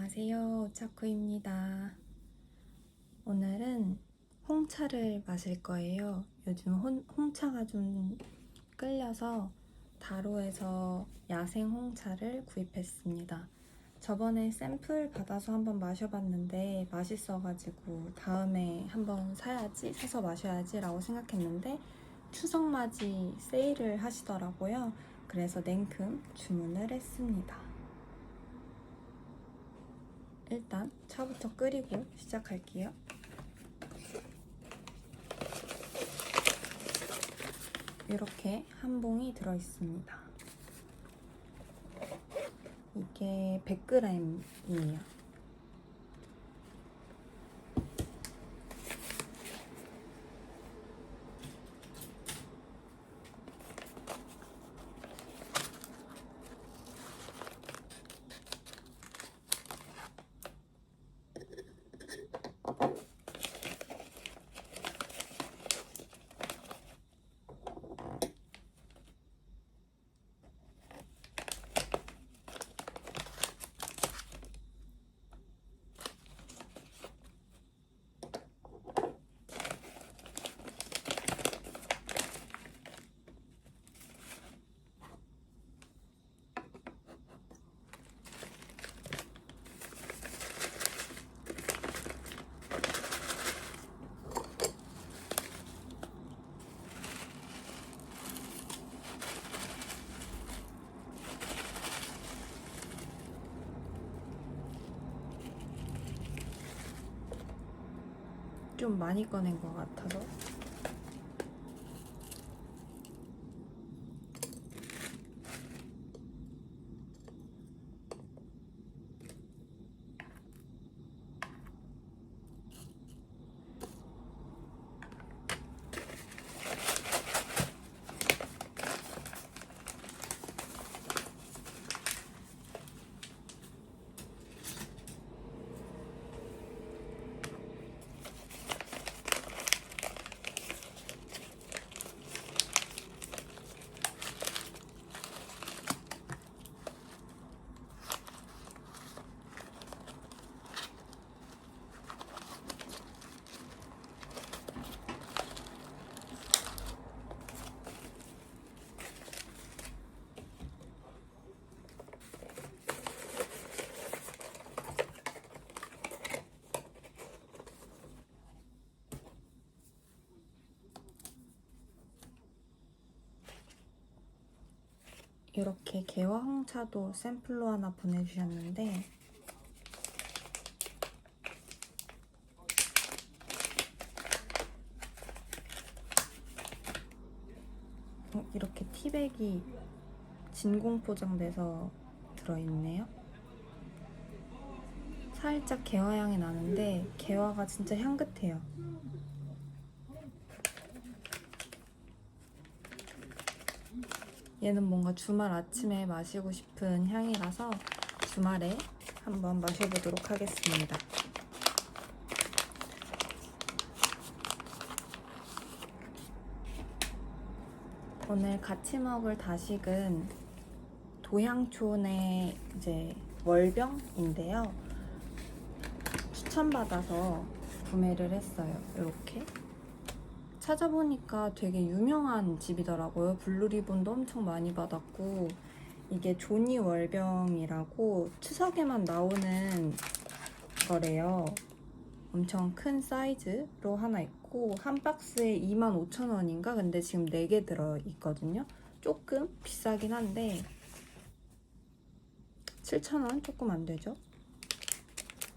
안녕하세요, 오차쿠입니다. 오늘은 홍차를 마실 거예요. 요즘 홍차가 좀 끌려서 다로에서 야생 홍차를 구입했습니다. 저번에 샘플 받아서 한번 마셔봤는데 맛있어가지고 다음에 한번 사서 마셔야지 라고 생각했는데 추석맞이 세일을 하시더라고요. 그래서 냉큼 주문을 했습니다. 일단 차부터 끓이고 시작할게요. 이렇게 한 봉이 들어있습니다. 이게 100g이에요. 좀 많이 꺼낸 것 같아서 이렇게 개화 홍차도 샘플로 하나 보내주셨는데 이렇게 티백이 진공 포장돼서 들어있네요. 살짝 개화향이 나는데 개화가 진짜 향긋해요. 얘는 뭔가 주말 아침에 마시고 싶은 향이라서 주말에 한번 마셔보도록 하겠습니다. 오늘 같이 먹을 다식은 도향촌의 이제 월병인데요. 추천받아서 구매를 했어요. 이렇게 찾아보니까 되게 유명한 집이더라고요. 블루리본도 엄청 많이 받았고 이게 조니 월병이라고 추석에만 나오는 거래요. 엄청 큰 사이즈로 하나 있고 한 박스에 25,000원인가? 근데 지금 4개 들어있거든요. 조금 비싸긴 한데 7,000원? 조금 안 되죠?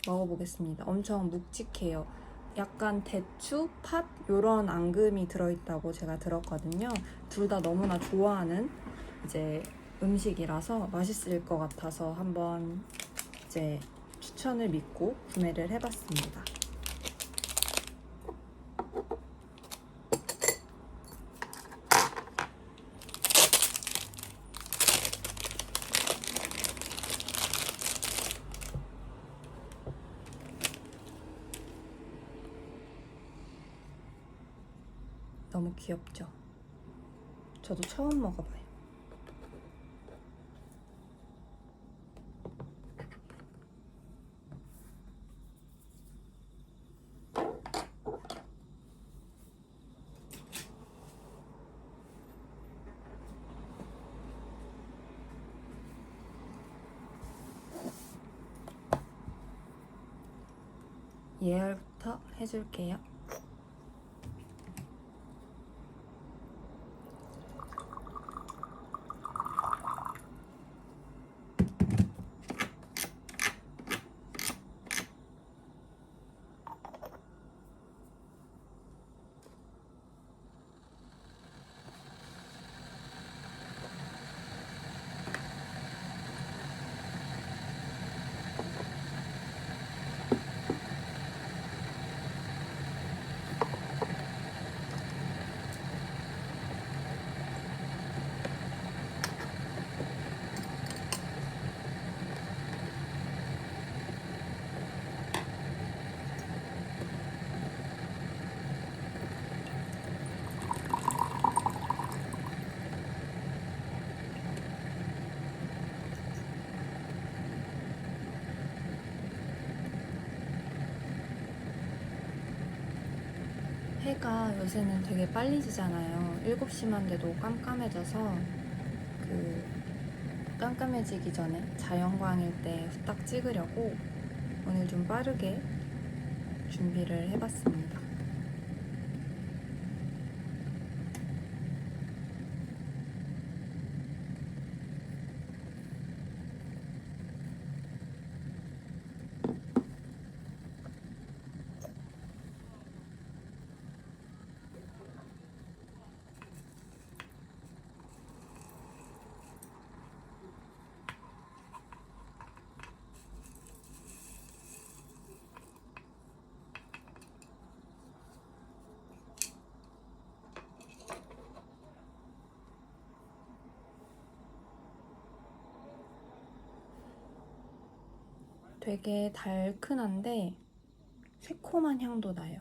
먹어보겠습니다. 엄청 묵직해요. 약간 대추, 팥 이런 앙금이 들어있다고 제가 들었거든요. 둘 다 너무나 좋아하는 이제 음식이라서 맛있을 것 같아서 한번 이제 추천을 믿고 구매를 해봤습니다. 너무 귀엽죠? 저도 처음 먹어봐요. 예열부터 해줄게요. 해가 요새는 되게 빨리 지잖아요. 7시만 돼도 깜깜해져서 그 깜깜해지기 전에 자연광일 때 후딱 찍으려고 오늘 좀 빠르게 준비를 해봤습니다. 되게 달큰한데 새콤한 향도 나요.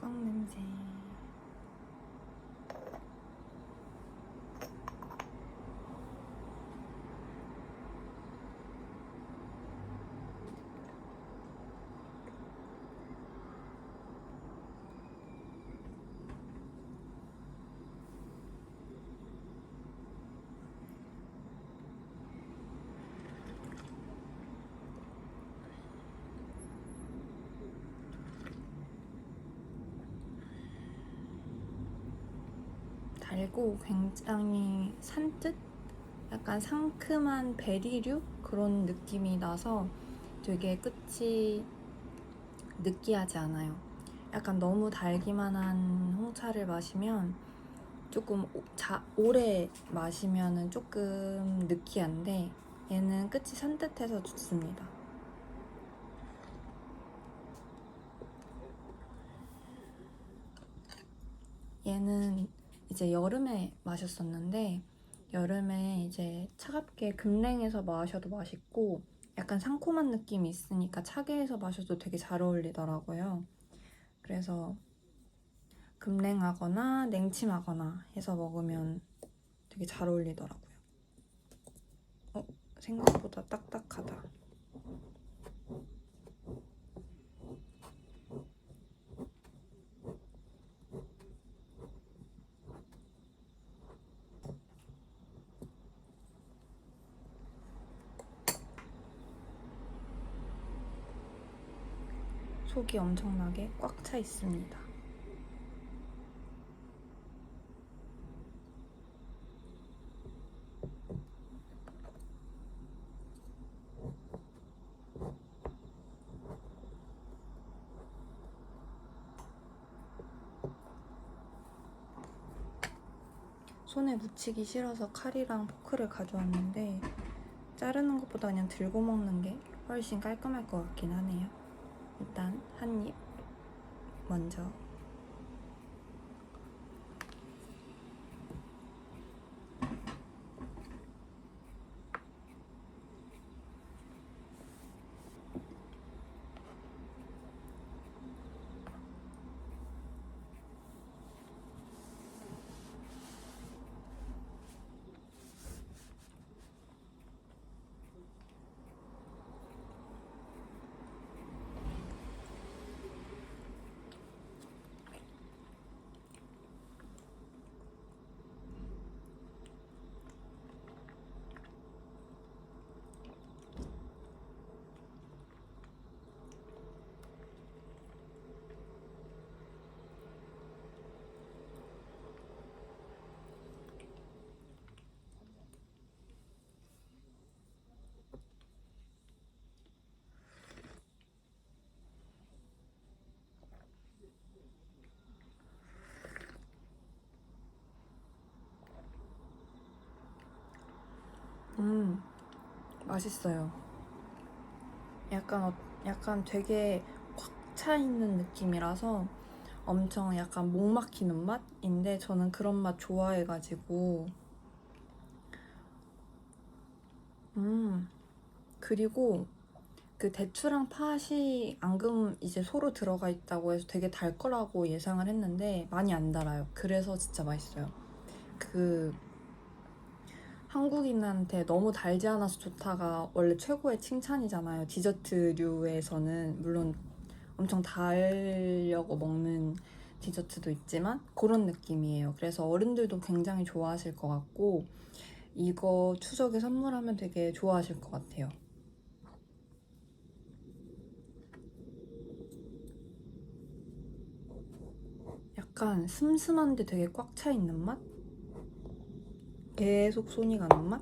뚜껑 냄새. 달고 굉장히 산뜻? 약간 상큼한 베리류? 그런 느낌이 나서 되게 끝이 느끼하지 않아요. 약간 너무 달기만 한 홍차를 마시면 조금 오래 마시면 조금 느끼한데 얘는 끝이 산뜻해서 좋습니다. 얘는 이제 여름에 마셨었는데 여름에 이제 차갑게 급냉해서 마셔도 맛있고 약간 상콤한 느낌이 있으니까 차게 해서 마셔도 되게 잘 어울리더라고요. 그래서 급냉하거나 냉침하거나 해서 먹으면 되게 잘 어울리더라고요. 생각보다 딱딱하다. 속이 엄청나게 꽉 차 있습니다. 손에 묻히기 싫어서 칼이랑 포크를 가져왔는데 자르는 것보다 그냥 들고 먹는 게 훨씬 깔끔할 것 같긴 하네요. 일단 한 입 먼저. 맛있어요. 약간 되게 꽉 차 있는 느낌이라서 엄청 약간 목 막히는 맛인데 저는 그런 맛 좋아해가지고. 그리고 그 대추랑 팥이 앙금 이제 소로 들어가 있다고 해서 되게 달 거라고 예상을 했는데 많이 안 달아요. 그래서 진짜 맛있어요. 그 한국인한테 너무 달지 않아서 좋다가 원래 최고의 칭찬이잖아요. 디저트류에서는 물론 엄청 달려고 먹는 디저트도 있지만 그런 느낌이에요. 그래서 어른들도 굉장히 좋아하실 것 같고 이거 추석에 선물하면 되게 좋아하실 것 같아요. 약간 슴슴한데 되게 꽉 차 있는 맛? 계속 손이 가는 맛?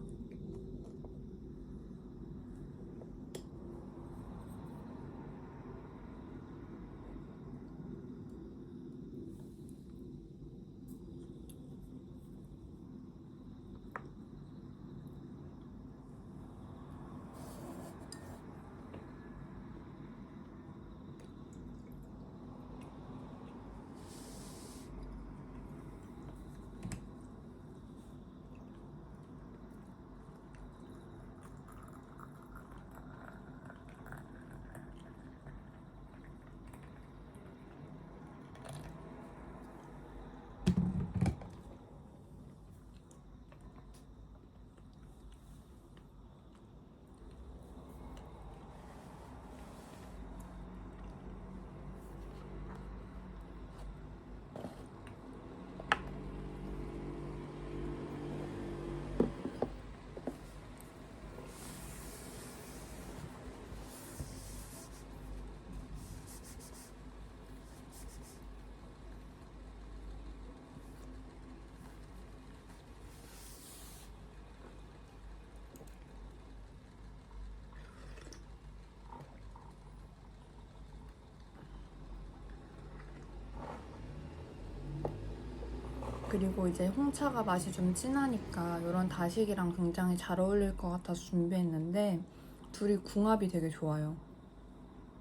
그리고 이제 홍차가 맛이 좀 진하니까 이런 다식이랑 굉장히 잘 어울릴 것 같아서 준비했는데 둘이 궁합이 되게 좋아요.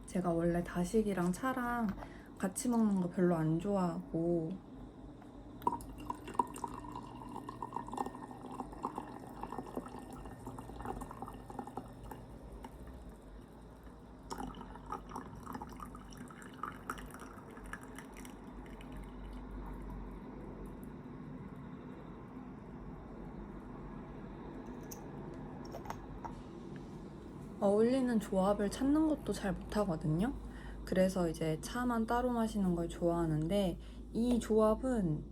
제가 원래 다식이랑 차랑 같이 먹는 거 별로 안 좋아하고 어울리는 조합을 찾는 것도 잘 못하거든요. 그래서 이제 차만 따로 마시는 걸 좋아하는데 이 조합은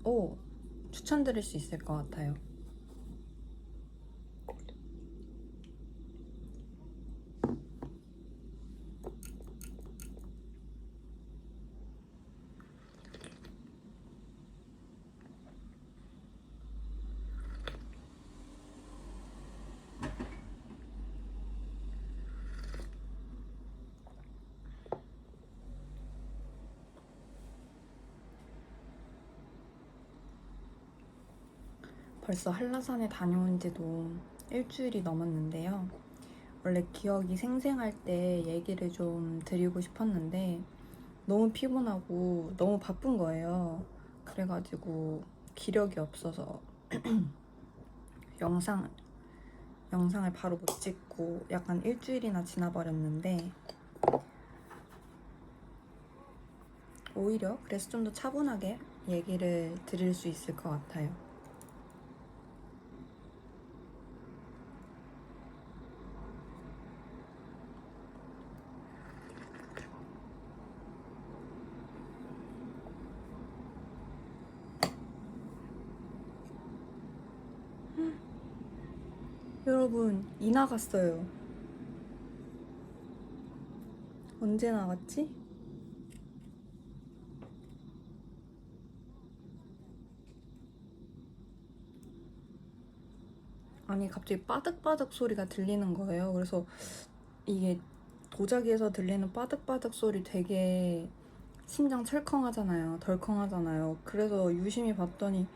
추천드릴 수 있을 것 같아요. 벌써 한라산에 다녀온 지도 일주일이 넘었는데요. 원래 기억이 생생할 때 얘기를 좀 드리고 싶었는데 너무 피곤하고 너무 바쁜 거예요. 그래가지고 기력이 없어서 영상을 바로 못 찍고 약간 일주일이나 지나버렸는데 오히려 그래서 좀 더 차분하게 얘기를 드릴 수 있을 것 같아요. 여러분, 이 나갔어요. 언제 나갔지? 아니, 갑자기 빠득빠득 소리가 들리는 거예요. 그래서 이게 도자기에서 들리는 빠득빠득 소리 되게 심장 철컹하잖아요. 덜컹하잖아요. 그래서 유심히 봤더니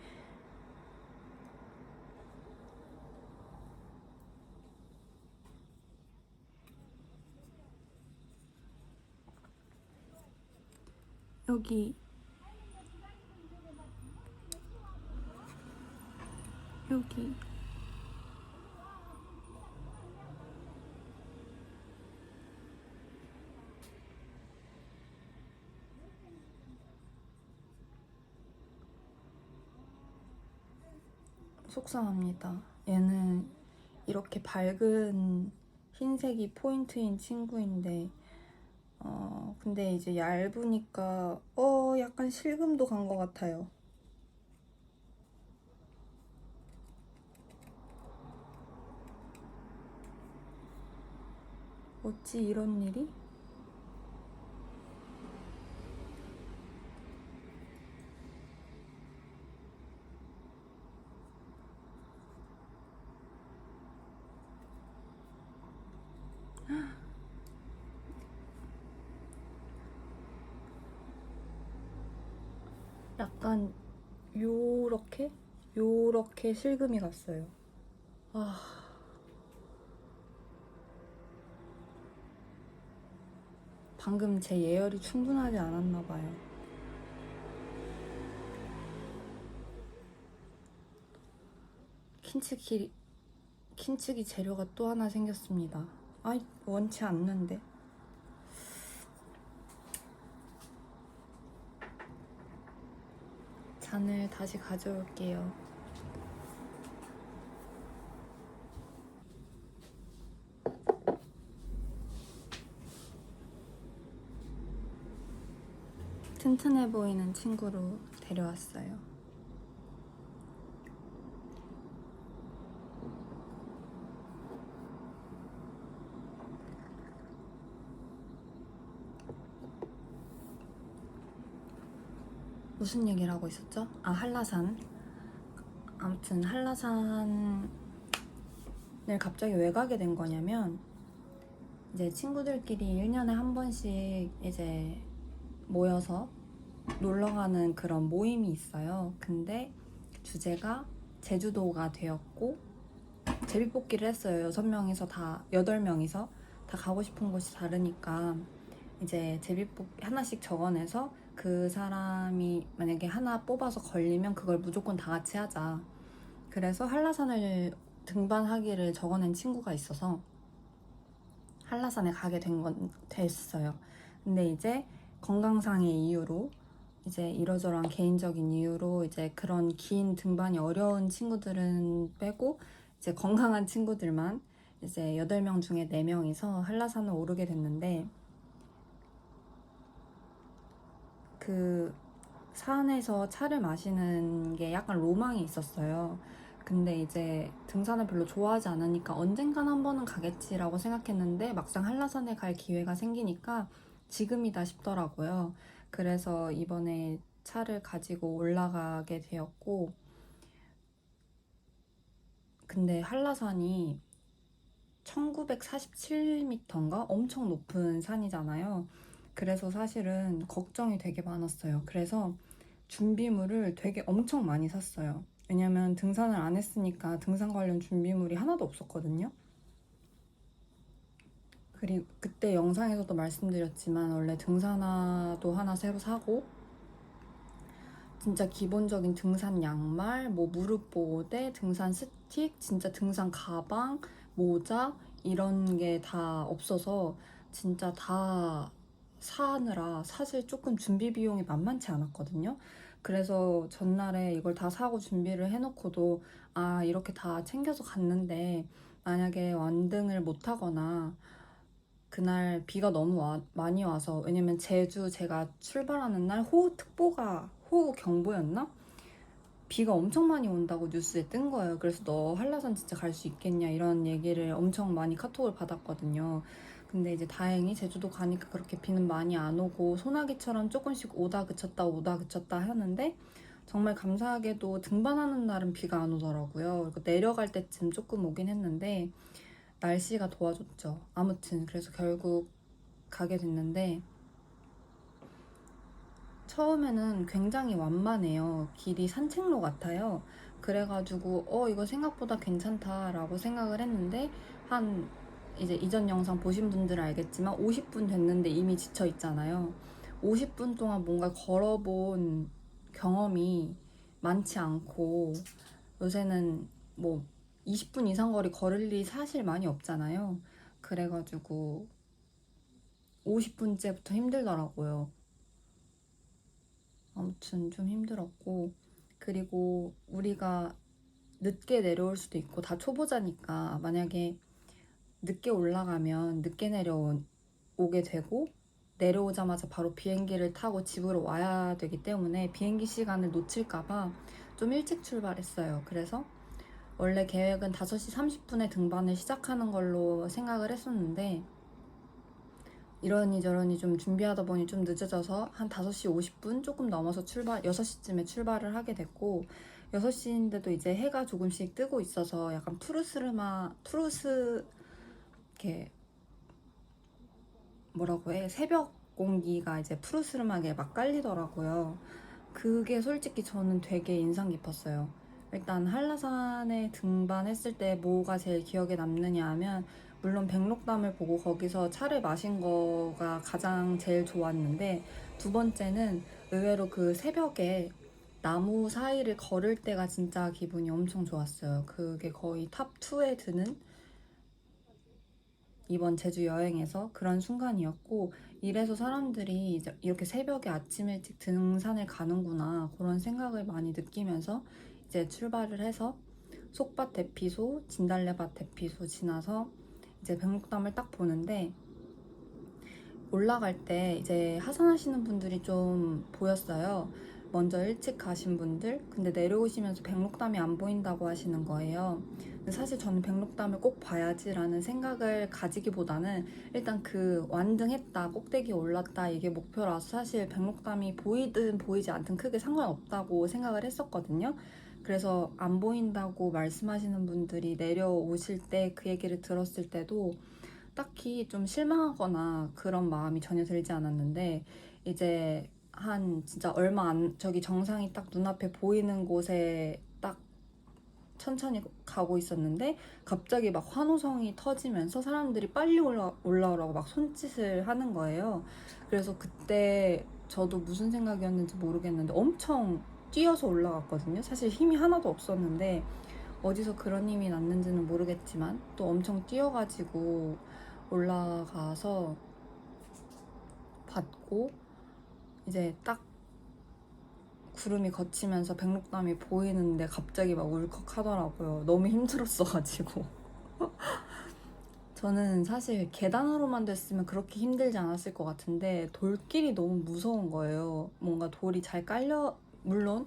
여기 속상합니다. 얘는 이렇게 밝은 흰색이 포인트인 친구인데 근데 이제 얇으니까 약간 실금도 간 것 같아요. 어찌 이런 일이? 약간 요렇게 실금이 갔어요. 방금 제 예열이 충분하지 않았나 봐요. 킨츠기 재료가 또 하나 생겼습니다. 아이, 원치 않는데. 잔을 다시 가져올게요. 튼튼해 보이는 친구로 데려왔어요. 무슨 얘기를 하고 있었죠? 한라산. 아무튼 한라산을 갑자기 왜 가게 된 거냐면 이제 친구들끼리 1년에 한 번씩 이제 모여서 놀러 가는 그런 모임이 있어요. 근데 주제가 제주도가 되었고 제비뽑기를 했어요. 8명이서 다 가고 싶은 곳이 다르니까 이제 제비뽑기 하나씩 적어내서 그 사람이 만약에 하나 뽑아서 걸리면 그걸 무조건 다 같이 하자. 그래서 한라산을 등반하기를 적어낸 친구가 있어서 한라산에 가게 됐어요. 근데 이제 건강상의 이유로 이제 이러저러한 개인적인 이유로 이제 그런 긴 등반이 어려운 친구들은 빼고 이제 건강한 친구들만 이제 8명 중에 4명이서 한라산을 오르게 됐는데 그 산에서 차를 마시는 게 약간 로망이 있었어요. 근데 이제 등산을 별로 좋아하지 않으니까 언젠간 한 번은 가겠지라고 생각했는데 막상 한라산에 갈 기회가 생기니까 지금이다 싶더라고요. 그래서 이번에 차를 가지고 올라가게 되었고, 근데 한라산이 1947m인가? 엄청 높은 산이잖아요. 그래서 사실은 걱정이 되게 많았어요. 그래서 준비물을 되게 엄청 많이 샀어요. 왜냐면 등산을 안 했으니까 등산 관련 준비물이 하나도 없었거든요. 그리고 그때 영상에서도 말씀드렸지만 원래 등산화도 하나 새로 사고 진짜 기본적인 등산 양말, 뭐 무릎 보호대, 등산 스틱, 진짜 등산 가방, 모자 이런 게 다 없어서 진짜 다 사느라 사실 조금 준비 비용이 만만치 않았거든요. 그래서 전날에 이걸 다 사고 준비를 해놓고도 아, 이렇게 다 챙겨서 갔는데 만약에 완등을 못 하거나 그날 비가 너무 많이 와서, 왜냐면 제주 제가 출발하는 날 호우경보였나? 비가 엄청 많이 온다고 뉴스에 뜬 거예요. 그래서 너 한라산 진짜 갈 수 있겠냐 이런 얘기를 엄청 많이 카톡을 받았거든요. 근데 이제 다행히 제주도 가니까 그렇게 비는 많이 안 오고 소나기처럼 조금씩 오다 그쳤다 하는데 정말 감사하게도 등반하는 날은 비가 안 오더라고요. 그리고 내려갈 때쯤 조금 오긴 했는데 날씨가 도와줬죠. 아무튼 그래서 결국 가게 됐는데 처음에는 굉장히 완만해요. 길이 산책로 같아요. 그래가지고 이거 생각보다 괜찮다라고 생각을 했는데 한 이제 이전 영상 보신 분들은 알겠지만 50분 됐는데 이미 지쳐 있잖아요. 50분 동안 뭔가 걸어본 경험이 많지 않고 요새는 뭐 20분 이상 거리 걸을 일이 사실 많이 없잖아요. 그래가지고 50분째부터 힘들더라고요. 아무튼 좀 힘들었고, 그리고 우리가 늦게 내려올 수도 있고 다 초보자니까 만약에 늦게 올라가면 늦게 내려오게 되고 내려오자마자 바로 비행기를 타고 집으로 와야 되기 때문에 비행기 시간을 놓칠까봐 좀 일찍 출발했어요. 그래서 원래 계획은 5시 30분에 등반을 시작하는 걸로 생각을 했었는데 이러니 저러니 좀 준비하다 보니 좀 늦어져서 한 5시 50분 조금 넘어서 6시쯤에 출발을 하게 됐고 6시인데도 이제 해가 조금씩 뜨고 있어서 약간 이렇게 뭐라고 해? 새벽 공기가 이제 푸르스름하게 막 깔리더라고요. 그게 솔직히 저는 되게 인상 깊었어요. 일단 한라산에 등반했을 때 뭐가 제일 기억에 남느냐 하면 물론 백록담을 보고 거기서 차를 마신 거가 가장 제일 좋았는데 두 번째는 의외로 그 새벽에 나무 사이를 걸을 때가 진짜 기분이 엄청 좋았어요. 그게 거의 탑2에 드는 이번 제주 여행에서 그런 순간이었고 이래서 사람들이 이제 이렇게 새벽에 아침 일찍 등산을 가는구나 그런 생각을 많이 느끼면서 이제 출발을 해서 속밭 대피소, 진달래밭 대피소 지나서 이제 백록담을 딱 보는데 올라갈 때 이제 하산하시는 분들이 좀 보였어요. 먼저 일찍 가신 분들, 근데 내려오시면서 백록담이 안 보인다고 하시는 거예요. 근데 사실 저는 백록담을 꼭 봐야지라는 생각을 가지기보다는 일단 그 완등했다, 꼭대기 올랐다 이게 목표라서 사실 백록담이 보이든 보이지 않든 크게 상관없다고 생각을 했었거든요. 그래서 안 보인다고 말씀하시는 분들이 내려오실 때 그 얘기를 들었을 때도 딱히 좀 실망하거나 그런 마음이 전혀 들지 않았는데 이제 한 진짜 얼마 안 저기 정상이 딱 눈앞에 보이는 곳에 딱 천천히 가고 있었는데 갑자기 막 환호성이 터지면서 사람들이 빨리 올라오라고 막 손짓을 하는 거예요. 그래서 그때 저도 무슨 생각이었는지 모르겠는데 엄청 뛰어서 올라갔거든요. 사실 힘이 하나도 없었는데 어디서 그런 힘이 났는지는 모르겠지만 또 엄청 뛰어가지고 올라가서 봤고 이제 딱 구름이 걷히면서 백록담이 보이는데 갑자기 막 울컥하더라고요. 너무 힘들었어가지고. 저는 사실 계단으로만 됐으면 그렇게 힘들지 않았을 것 같은데 돌길이 너무 무서운 거예요. 뭔가 돌이 잘 깔려, 물론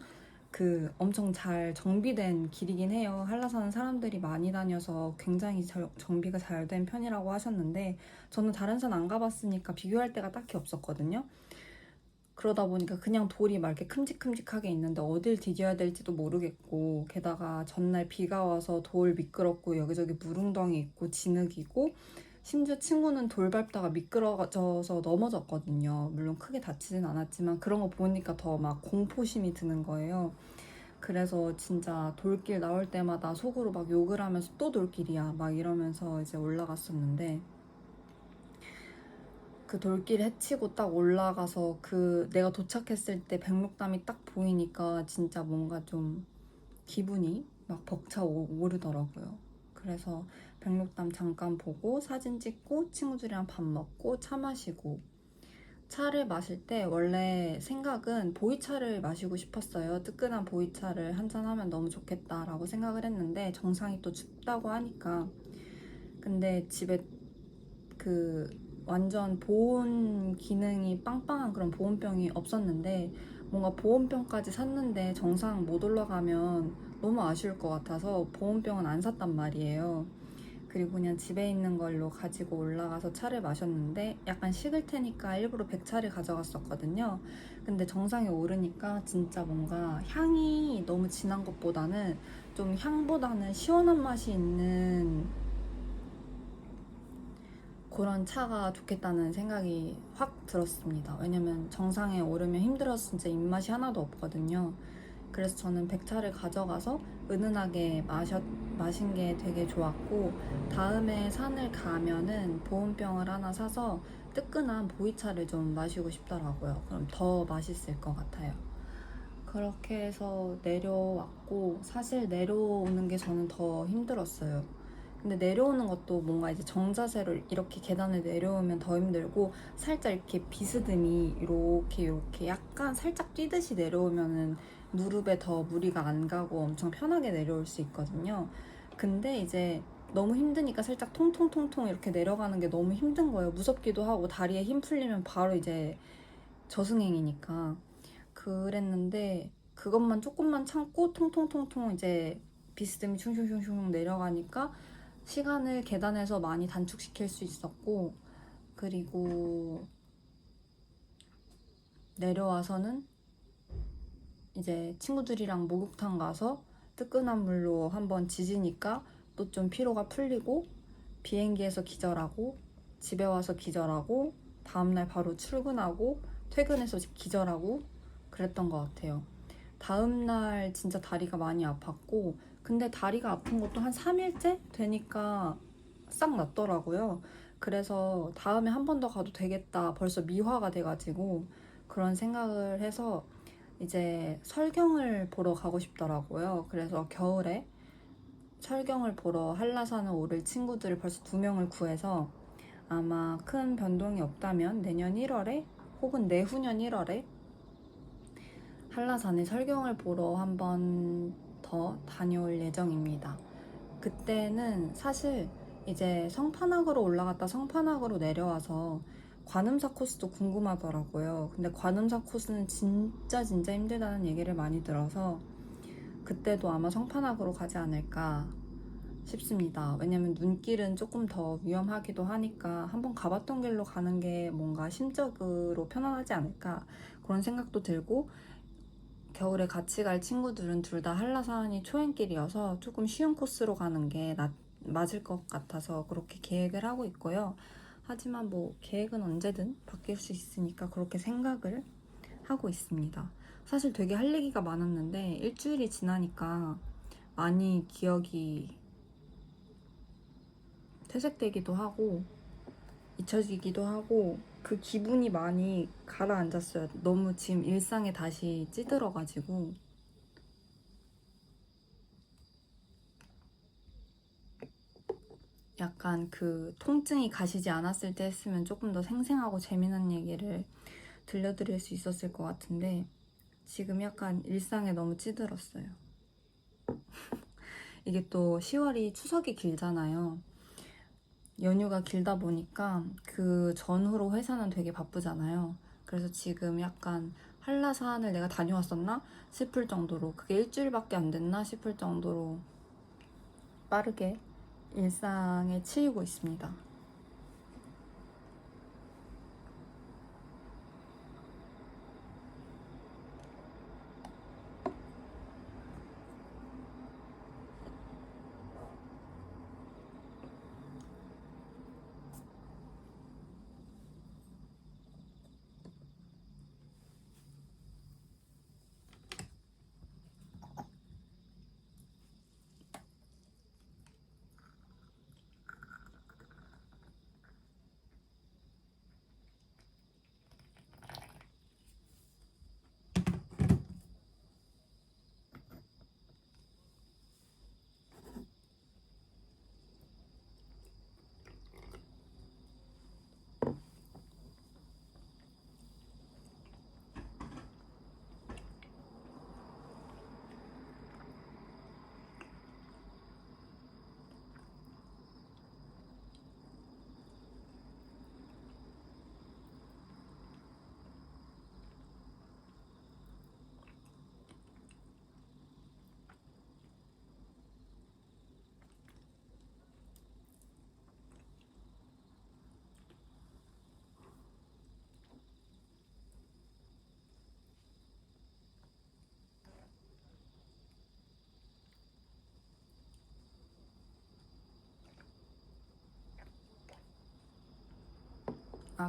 그 엄청 잘 정비된 길이긴 해요. 한라산은 사람들이 많이 다녀서 굉장히 정비가 잘 된 편이라고 하셨는데 저는 다른 산 안 가봤으니까 비교할 데가 딱히 없었거든요. 그러다 보니까 그냥 돌이 막 이렇게 큼직큼직하게 있는데 어딜 디뎌야 될지도 모르겠고, 게다가 전날 비가 와서 돌 미끄럽고 여기저기 물웅덩이 있고 진흙이고, 심지어 친구는 돌 밟다가 미끄러져서 넘어졌거든요. 물론 크게 다치진 않았지만 그런 거 보니까 더 막 공포심이 드는 거예요. 그래서 진짜 돌길 나올 때마다 속으로 막 욕을 하면서 또 돌길이야 막 이러면서 이제 올라갔었는데, 그 돌길 헤치고 딱 올라가서 그 내가 도착했을 때 백록담이 딱 보이니까 진짜 뭔가 좀 기분이 막 벅차오르더라고요. 그래서 백록담 잠깐 보고 사진 찍고 친구들이랑 밥 먹고 차 마시고, 차를 마실 때 원래 생각은 보이차를 마시고 싶었어요. 뜨끈한 보이차를 한잔 하면 너무 좋겠다라고 생각을 했는데 정상이 또 춥다고 하니까. 근데 집에 그 완전 보온 기능이 빵빵한 그런 보온병이 없었는데, 뭔가 보온병까지 샀는데 정상 못 올라가면 너무 아쉬울 것 같아서 보온병은 안 샀단 말이에요. 그리고 그냥 집에 있는 걸로 가지고 올라가서 차를 마셨는데 약간 식을 테니까 일부러 백차를 가져갔었거든요. 근데 정상에 오르니까 진짜 뭔가 향이 너무 진한 것보다는 좀 향보다는 시원한 맛이 있는 그런 차가 좋겠다는 생각이 확 들었습니다. 왜냐면 정상에 오르면 힘들어서 진짜 입맛이 하나도 없거든요. 그래서 저는 백차를 가져가서 은은하게 마신 게 되게 좋았고, 다음에 산을 가면은 보온병을 하나 사서 뜨끈한 보이차를 좀 마시고 싶더라고요. 그럼 더 맛있을 것 같아요. 그렇게 해서 내려왔고, 사실 내려오는 게 저는 더 힘들었어요. 근데 내려오는 것도 뭔가 이제 정자세로 이렇게 계단을 내려오면 더 힘들고, 살짝 이렇게 비스듬히 이렇게 약간 살짝 뛰듯이 내려오면은 무릎에 더 무리가 안 가고 엄청 편하게 내려올 수 있거든요. 근데 이제 너무 힘드니까 살짝 통통통통 이렇게 내려가는 게 너무 힘든 거예요. 무섭기도 하고 다리에 힘 풀리면 바로 이제 저승행이니까. 그랬는데 그것만 조금만 참고 통통통통 이제 비스듬히 슝슝슝슝 내려가니까 시간을 계단에서 많이 단축시킬 수 있었고, 그리고 내려와서는 이제 친구들이랑 목욕탕 가서 뜨끈한 물로 한번 지지니까 또 좀 피로가 풀리고, 비행기에서 기절하고 집에 와서 기절하고 다음날 바로 출근하고 퇴근해서 기절하고 그랬던 것 같아요. 다음날 진짜 다리가 많이 아팠고, 근데 다리가 아픈 것도 한 3일째 되니까 싹 났더라고요. 그래서 다음에 한 번 더 가도 되겠다, 벌써 미화가 돼가지고 그런 생각을 해서 이제 설경을 보러 가고 싶더라고요. 그래서 겨울에 설경을 보러 한라산을 오를 친구들을 벌써 2명을 구해서 아마 큰 변동이 없다면 내년 1월에 혹은 내후년 1월에 한라산에 설경을 보러 한 번 더 다녀올 예정입니다. 그때는 사실 이제 성판악으로 올라갔다 성판악으로 내려와서 관음사 코스도 궁금하더라고요. 근데 관음사 코스는 진짜 힘들다는 얘기를 많이 들어서 그때도 아마 성판악으로 가지 않을까 싶습니다. 왜냐면 눈길은 조금 더 위험하기도 하니까 한번 가봤던 길로 가는 게 뭔가 심적으로 편안하지 않을까 그런 생각도 들고, 겨울에 같이 갈 친구들은 둘 다 한라산이 초행길이어서 조금 쉬운 코스로 가는 게 맞을 것 같아서 그렇게 계획을 하고 있고요. 하지만 뭐 계획은 언제든 바뀔 수 있으니까 그렇게 생각을 하고 있습니다. 사실 되게 할 얘기가 많았는데 일주일이 지나니까 많이 기억이 퇴색되기도 하고 잊혀지기도 하고 그 기분이 많이 가라앉았어요. 너무 지금 일상에 다시 찌들어가지고. 약간 그 통증이 가시지 않았을 때 했으면 조금 더 생생하고 재미난 얘기를 들려드릴 수 있었을 것 같은데 지금 약간 일상에 너무 찌들었어요. 이게 또 10월이 추석이 길잖아요. 연휴가 길다 보니까 그 전후로 회사는 되게 바쁘잖아요. 그래서 지금 약간 한라산을 내가 다녀왔었나 싶을 정도로, 그게 일주일밖에 안 됐나 싶을 정도로 빠르게 일상에 치이고 있습니다.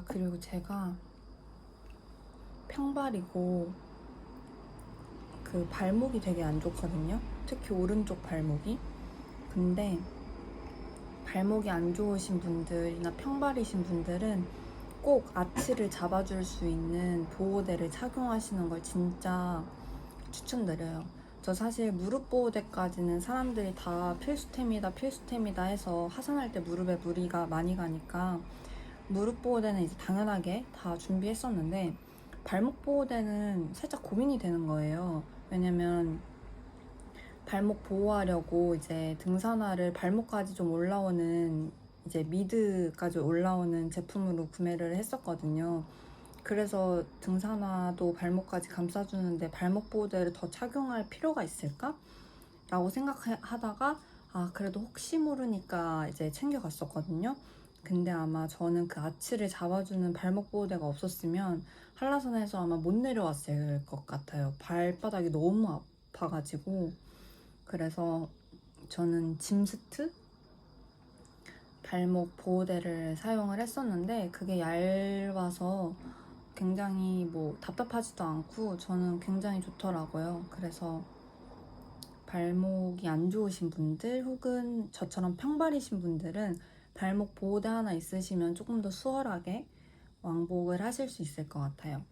그리고 제가 평발이고 그 발목이 되게 안 좋거든요. 특히 오른쪽 발목이. 근데 발목이 안 좋으신 분들이나 평발이신 분들은 꼭 아치를 잡아줄 수 있는 보호대를 착용하시는 걸 진짜 추천드려요. 저 사실 무릎 보호대까지는 사람들이 다 필수템이다 해서 하산할 때 무릎에 무리가 많이 가니까 무릎 보호대는 이제 당연하게 다 준비했었는데, 발목 보호대는 살짝 고민이 되는 거예요. 왜냐면 발목 보호하려고 이제 등산화를 발목까지 좀 올라오는, 이제 미드까지 올라오는 제품으로 구매를 했었거든요. 그래서 등산화도 발목까지 감싸주는데 발목 보호대를 더 착용할 필요가 있을까? 라고 생각하다가 그래도 혹시 모르니까 이제 챙겨갔었거든요. 근데 아마 저는 그 아치를 잡아주는 발목 보호대가 없었으면 한라산에서 아마 못 내려왔을 것 같아요. 발바닥이 너무 아파가지고. 그래서 저는 짐스트 발목 보호대를 사용을 했었는데, 그게 얇아서 굉장히 뭐 답답하지도 않고 저는 굉장히 좋더라고요. 그래서 발목이 안 좋으신 분들 혹은 저처럼 평발이신 분들은 발목 보호대 하나 있으시면 조금 더 수월하게 왕복을 하실 수 있을 것 같아요.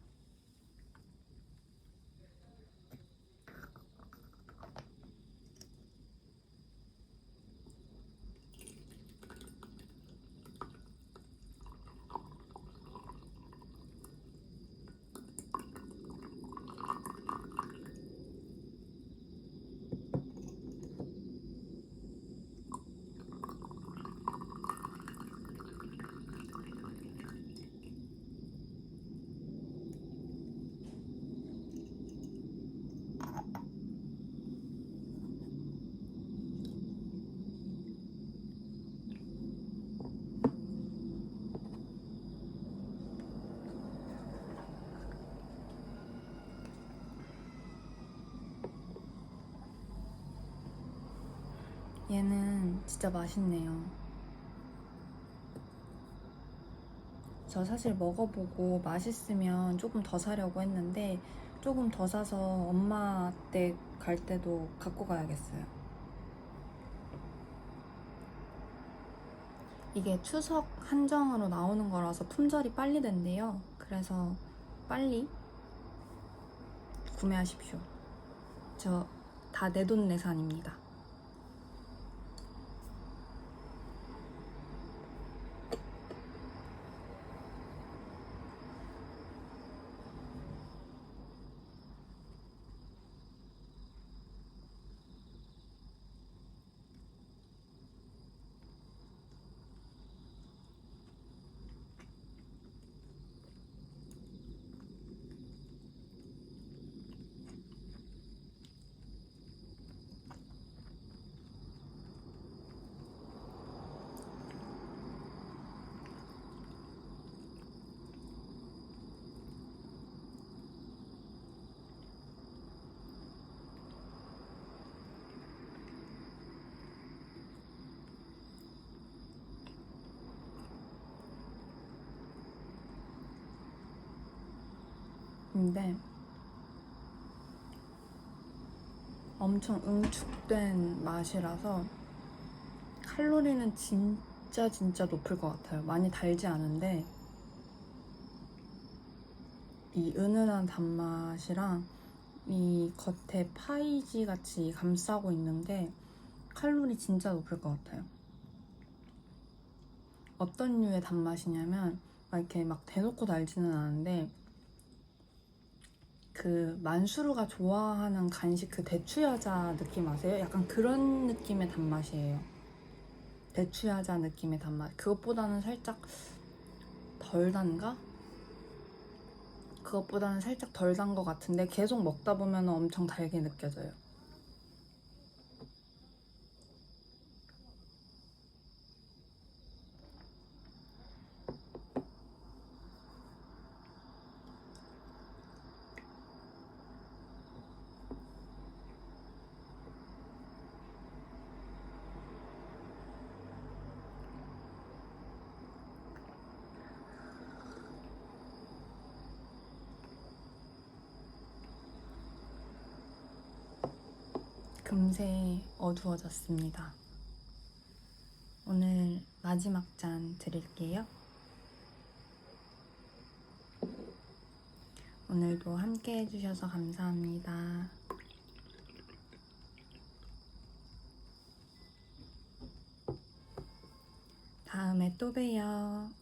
얘는 진짜 맛있네요. 저 사실 먹어보고 맛있으면 조금 더 사려고 했는데 조금 더 사서 엄마 댁 갈 때도 갖고 가야겠어요. 이게 추석 한정으로 나오는 거라서 품절이 빨리 된대요. 그래서 빨리 구매하십시오. 저 다 내돈내산입니다. 근데 엄청 응축된 맛이라서 칼로리는 진짜 높을 것 같아요. 많이 달지 않은데 이 은은한 단맛이랑 이 겉에 파이지 같이 감싸고 있는 게 칼로리 진짜 높을 것 같아요. 어떤 류의 단맛이냐면 막 이렇게 막 대놓고 달지는 않은데 그 만수르가 좋아하는 간식 그 대추야자 느낌 아세요? 약간 그런 느낌의 단맛이에요. 대추야자 느낌의 단맛. 그것보다는 살짝 덜 단가? 그것보다는 살짝 덜 단 것 같은데 계속 먹다 보면 엄청 달게 느껴져요. 금세 어두워졌습니다. 오늘 마지막 잔 드릴게요. 오늘도 함께 해주셔서 감사합니다. 다음에 또 봬요.